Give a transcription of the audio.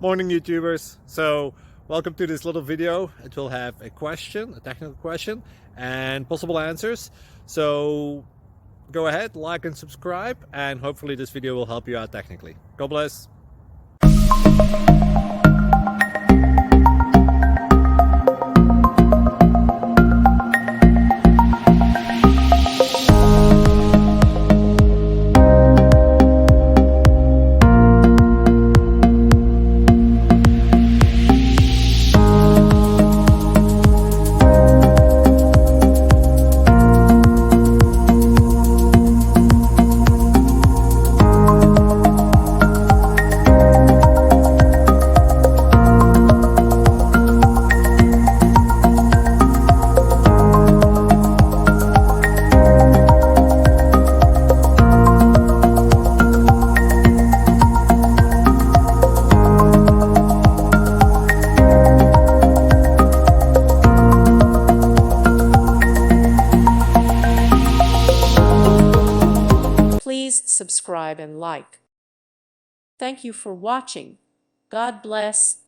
Morning, YouTubers. So welcome to this little video. It will have a question, a technical question, and possible answers. So go ahead, like and subscribe, and hopefully this video will help you out technically. God bless. Please subscribe and like. Thank you for watching. God bless.